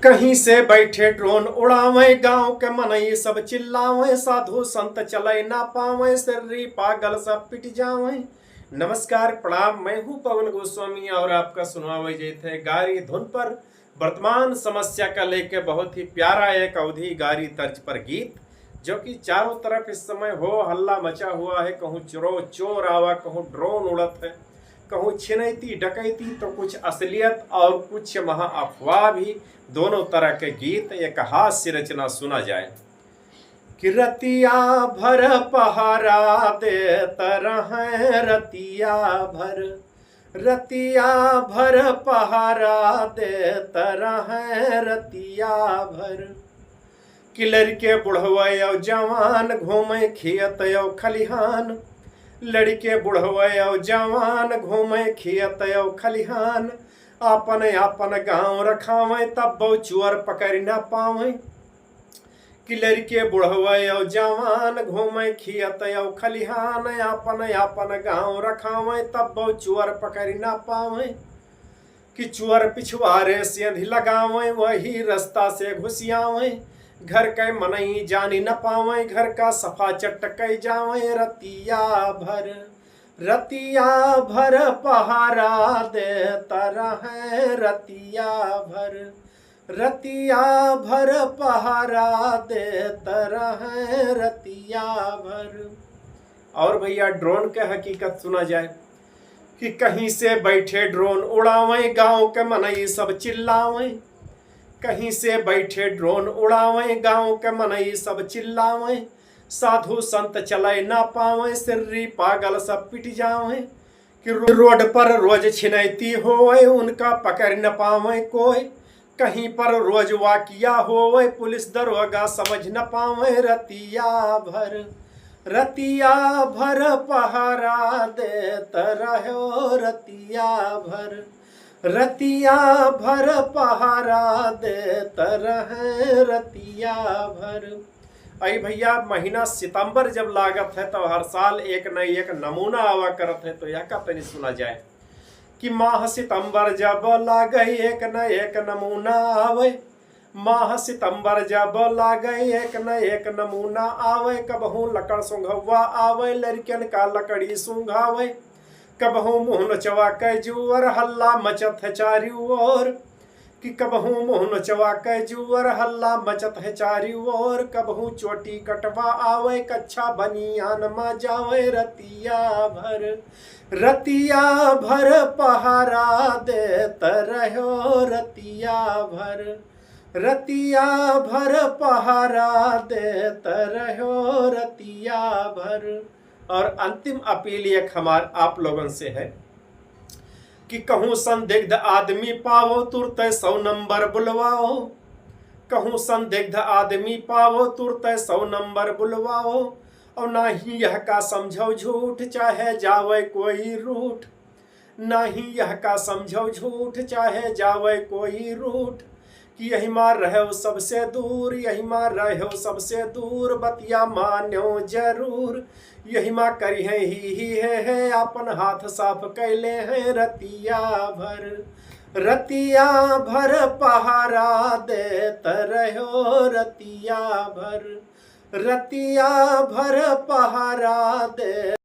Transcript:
कहीं से बैठे ड्रोन उड़ावे, गांव के मनई सब चिल्लावे, साधु संत चले ना पावे, सर्री पागल सब पिट जावे। नमस्कार प्रणाम, मैं हूं पवन गोस्वामी और आपका सुनावे जेथे गारी धुन पर वर्तमान समस्या का लेके बहुत ही प्यारा एक अवधि गारी तर्ज पर गीत, जो कि चारों तरफ इस समय हो हल्ला मचा हुआ है। कहूँ चोर आवा, कहूँ ड्रोन उड़त है, कहूँ छिनैती डकैती, तो कुछ असलियत और कुछ महा अफवाह भी, दोनों तरह के गीत एक हास्य रचना सुना जाए। कि रतिया भर पहरा देत रहें, रतिया भर पहरा देत रहें, रतिया भर। कि लड़के बुढ़वे और जवान घूमे खियत और खलिहान, लड़के बुढ़वे और जवान घूमे खियत और खलिहान। आपन आपन गांव रखावे, तब बहु चुअर पकड़ न पावे। कि लड़के बुढ़वे और जवान घूमे खियत और खलिहान, आपन आपन गांव रखावे, तब बहु चुअर पकड़ न पावे। कि चुअर पिछवारे सेंध लगावे, वही रास्ता से घुसियावे। घर के मनई जानी न पावे, घर का सफा चटक जावे। रतिया भर पहरा देत रहें, रतिया भर पहरा देत रहें, रतिया भर। और भैया ड्रोन के हकीकत सुना जाए। कि कहीं से बैठे ड्रोन उड़ावे, गांव के मनई सब चिल्लावे। कहीं से बैठे ड्रोन उड़ावे, गांव के मनई सब चिल्लावे। साधु संत चले ना पावे, सिर्री पागल सब पिट जावे। कि रोड पर रोज छिनैती होवे, उनका पकड़ न पावे कोई। कहीं पर रोज वाकिया होवे, पुलिस दरोगा समझ न पावे। रतिया भर पहरा देत रहो, रतिया भर पहरा देत रहे, रतिया भर। अई भैया महीना सितंबर जब लागत है, तो हर साल एक न एक नमूना आवा करत है। तो यह का तनी सुना जाए। कि माह सितंबर जब लागे, एक न एक नमूना आवे। माह सितंबर जब लागे, एक न एक नमूना आवे। कबहू लकड़ सुंघवा आवे, लड़कियन का लकड़ी सुंघावे। कबहू मुँह नचवा के जुअर, हल्ला मचत है चारू ओर। कि कबहू मुँह नचवा के जुअर, हल्ला मचत है चारू ओर। कबहू चोटी कटवा आवे, कच्छा बनियान मा जावे। रतिया भर पहरा देत रहो, रतिया भर पहरा देत रहो, रतिया भर। और अंतिम अपील एक हमार आप लोगों से है। कि कहूँ संदिग्ध आदमी पावो, तुरंत 100 नंबर बुलवाओ। कहूँ संदिग्ध आदमी पावो, तुरंत 100 नंबर बुलवाओ। और ना ही यह का समझो झूठ, चाहे जावे कोई रूठ। ना ही यह का समझो झूठ, चाहे जावे कोई रूठ। कि यही मार रहे सबसे दूर, यही मार रहे सबसे दूर। बतिया मान्यो जरूर, यही माँ करी है अपन हाथ साफ कैले हैं। रतिया भर पहरा देत रहो, रतिया भर पहरा दे।